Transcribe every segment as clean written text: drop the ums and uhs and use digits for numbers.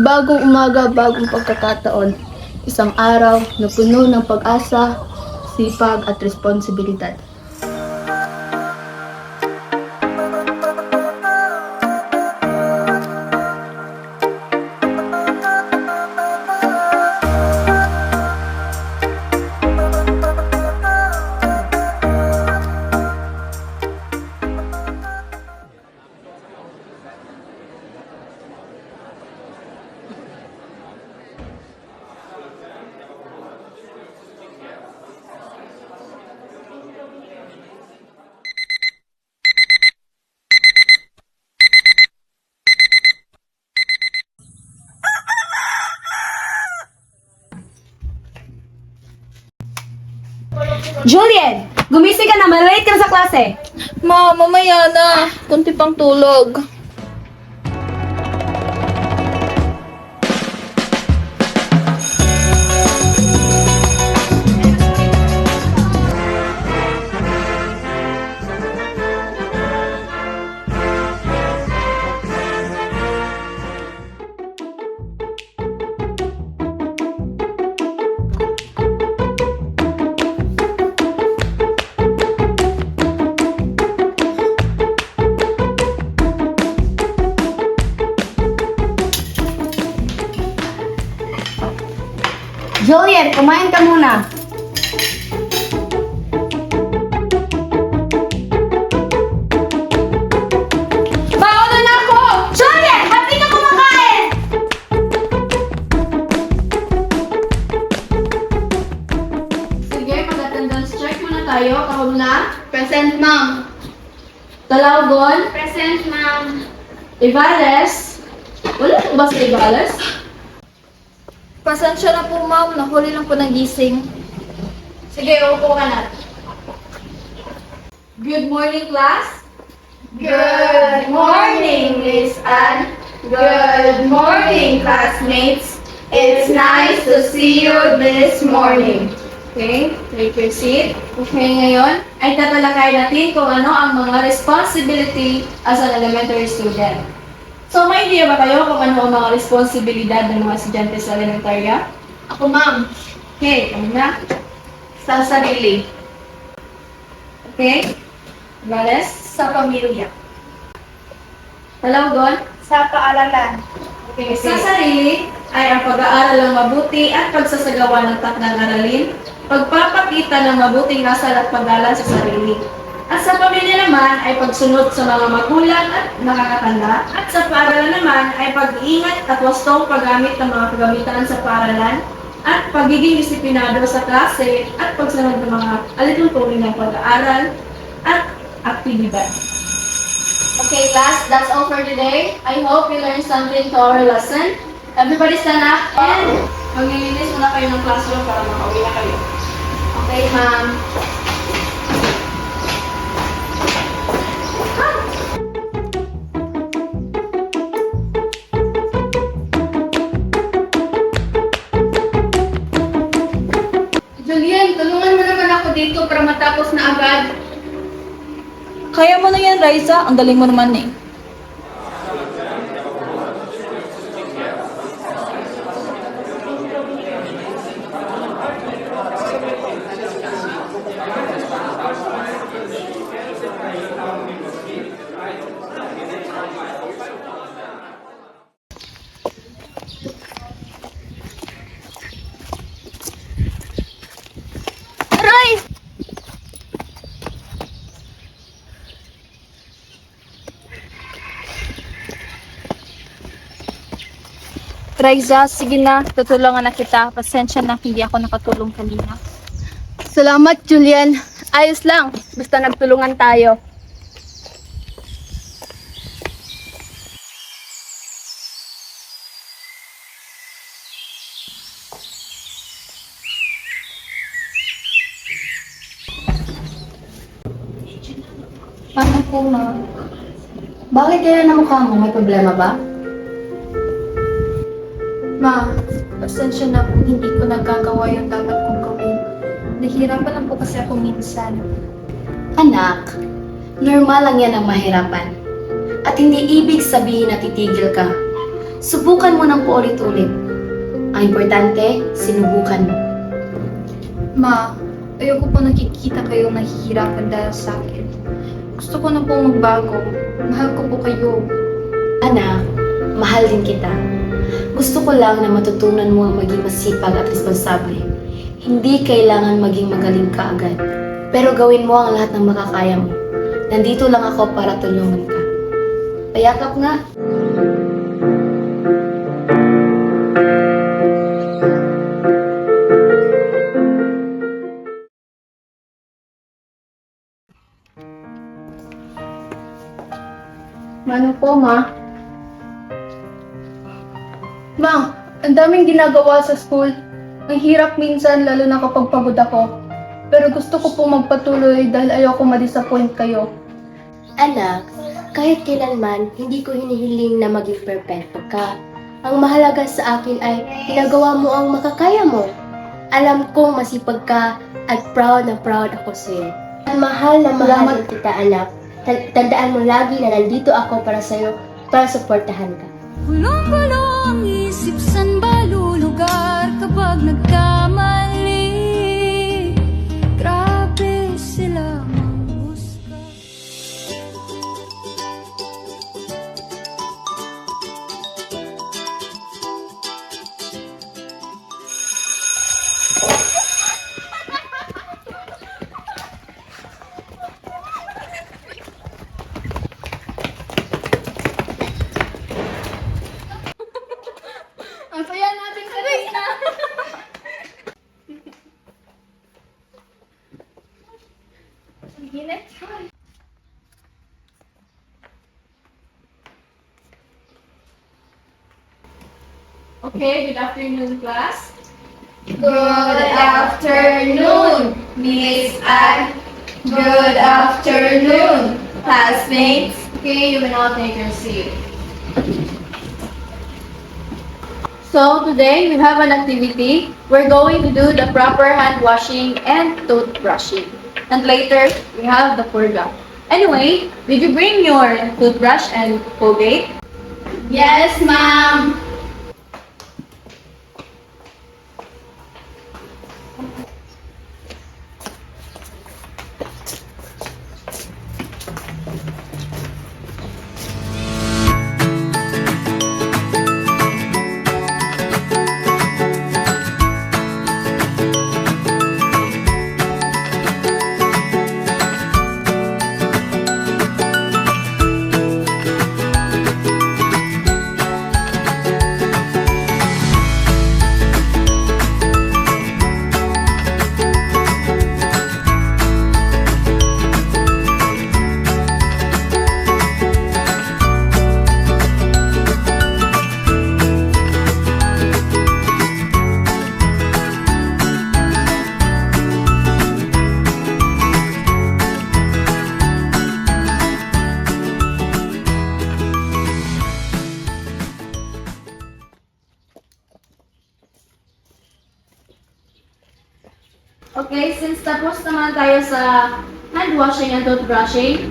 Bagong umaga, bagong pagkakataon. Isang araw na puno ng pag-asa, sipag at responsibilidad. Julian! Gumising ka na! Malate ka na sa klase! Ma, mamaya na. Kunti pang tulog. Julian, kumain ka muna! Mauna na ako! Julian! Happy ka kumakain! Sige, mag-attendance check muna tayo. Kahon na. Present, ma'am. Talawgon. Present, ma'am. Ivales. Wala po ba si Ivales? Pasensya na po, ma'am. Nahuli lang po ng gising. Sige, upo ka na. Good morning, class. Good morning, Miss Anne. Good morning, classmates. It's nice to see you this morning. Okay, take your seat. Okay, ngayon ay tatalakay natin kung ano ang mga responsibility as an elementary student. So, may idea ba kayo kung ano ang mga responsibilidad ng mga estudyante sa elementarya? Ako, ma'am. Okay, ano na? Sa sarili. Okay? Vales? Sa pamilya. Talawgon? Sa paaralan. Okay, sa sarili ay ang pag-aaral ng mabuti at pagsasagawa ng takdang aralin, pagpapakita ng mabuting asal at paggalang sa sarili. At sa pamilya naman ay pagsunod sa mga magulang at nakakatanda. At sa paaralan naman ay pag-iingat at wastong paggamit ng mga kagamitan sa paaralan at pagiging disiplinado sa klase at pagsunod ng mga alituntunin ng pag-aaral at aktibidad. Okay, class, that's all for today. I hope you learned something to our lesson. Everybody stand up and maglilinis muna kayo ng classroom para makauwi na kayo. Okay, ma'am. Julian, tulungan mo naman ako dito para matapos na agad. Kaya mo na yan, Raisa. Ang galing mo naman eh. Aray! Raisa, sige na. Tutulungan na kita. Pasensya na, hindi ako nakatulong kanina. Salamat, Julian. Ayos lang. Basta nagtulungan tayo. Ano po, ma? Bakit kaya na mukha mo? May problema ba? Ma, pasensya na kung hindi ko nagagawa yung dapat kong gawin. Nahihirapan lang po kasi ako minsan. Anak, normal lang yan ang mahirapan. At hindi ibig sabihin na titigil ka. Subukan mo ng paulit-ulit. Ang importante, sinubukan mo. Ma, ayoko po nakikita kayong nahihirapan dahil sa akin. Gusto ko na po magbago. Mahal ko po kayo. Anak, mahal din kita. Gusto ko lang na matutunan mo ang maging masipag at responsable. Hindi kailangan maging magaling ka agad. Pero gawin mo ang lahat ng makakaya mo. Nandito lang ako para tulungan ka. Payakap nga. Ano po, Ma? Ma, ang daming ginagawa sa school. Ang hirap minsan, lalo na kapag pagod ako. Pero gusto ko po magpatuloy dahil ayoko ma-disappoint kayo. Anak, kahit kailanman, hindi ko hinihiling na maging perfecto ka. Ang mahalaga sa akin ay ginagawa mo ang makakaya mo. Alam kong masipag ka at proud na proud ako sa'yo. Mahal na mahal kita, anak. Tandaan mo lagi na nandito ako para sa'yo, para suportahan ka. Gulong-gulo ang isip, san ba lulugar kapag nagkamali? Grabe sila mahusga. Ang saya natin kanina! Sige, next one. Okay, good afternoon, class. Good afternoon, Miss Anne. Good afternoon, classmates. Okay, you may now take your seat. So today we have an activity. We're going to do the proper hand washing and toothbrushing. And later we have the purga. Anyway, did you bring your toothbrush and Colgate? Yes, ma'am. Okay, since tapos naman tayo sa hand washing and toothbrushing,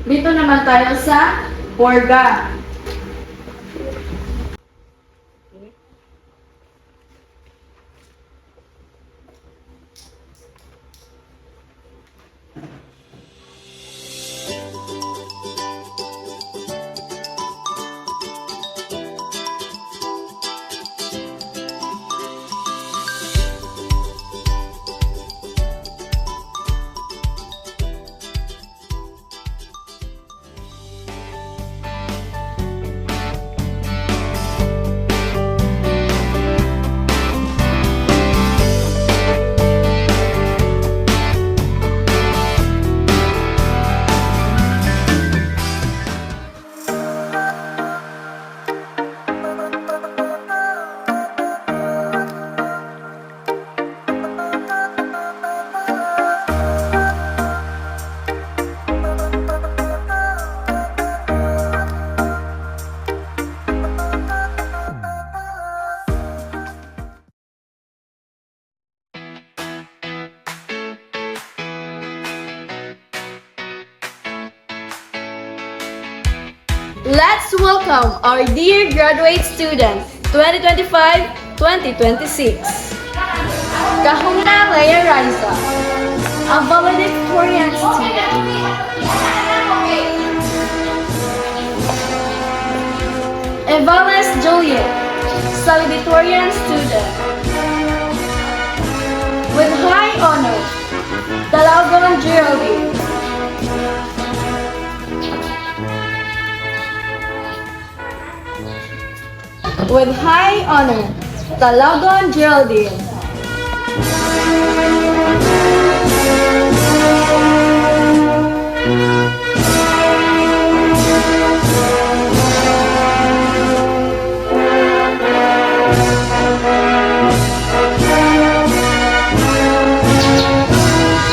dito naman tayo sa purga. Let's welcome our dear graduate students 2025-2026. Kahuna Leia Raisa, a valedictorian student. Evales Juliet, salutatorian student. With high honor, Dalagon Geraldine. With high honor, Dalagon Geraldine.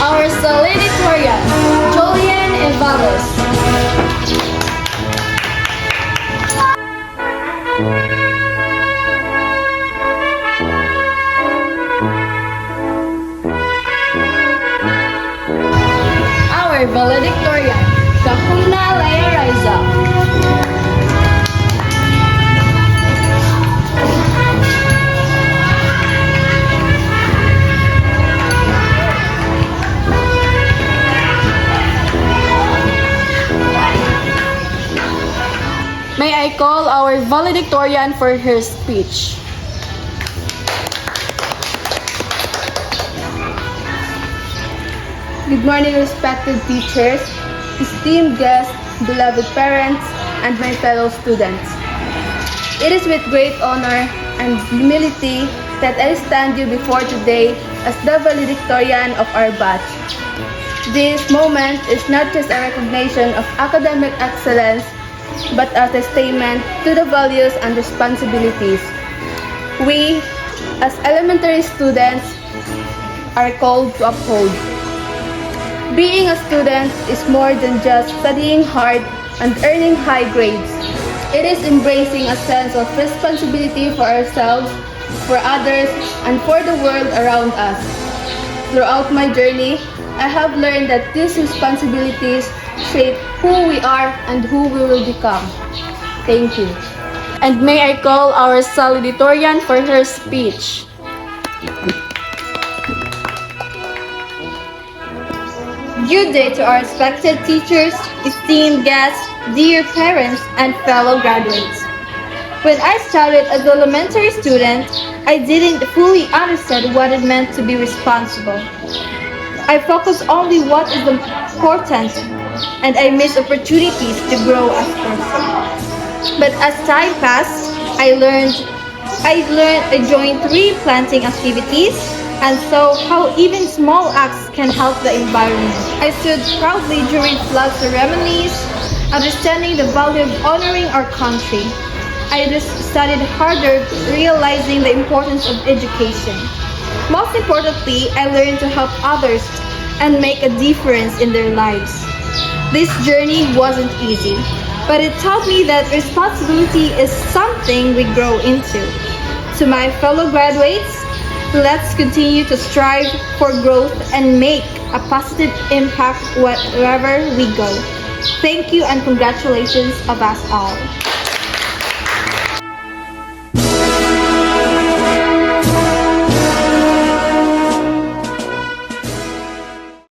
Our salutatorian, Julian Evales. Our valedictorian, Kahuna Leia Raisa. May I call our valedictorian for her speech. Good morning, respected teachers, esteemed guests, beloved parents, and my fellow students. It is with great honor and humility that I stand you before today as the valedictorian of our batch. This moment is not just a recognition of academic excellence, but as a statement to the values and responsibilities we, as elementary students, are called to uphold. Being a student is more than just studying hard and earning high grades. It is embracing a sense of responsibility for ourselves, for others, and for the world around us. Throughout my journey, I have learned that these responsibilities shape who we are and who we will become. Thank you. And may I call our salutatorian for her speech. Good day to our respected teachers, esteemed guests, dear parents, and fellow graduates. When I started as an elementary student, I didn't fully understand what it meant to be responsible. I focused only what is important, and I missed opportunities to grow as a person. But as time passed, I joined 3 planting activities and saw how even small acts can help the environment. I stood proudly during flag ceremonies, understanding the value of honoring our country. I just studied harder, realizing the importance of education. Most importantly, I learned to help others and make a difference in their lives. This journey wasn't easy, but it taught me that responsibility is something we grow into. To my fellow graduates, let's continue to strive for growth and make a positive impact wherever we go. Thank you and congratulations of us all.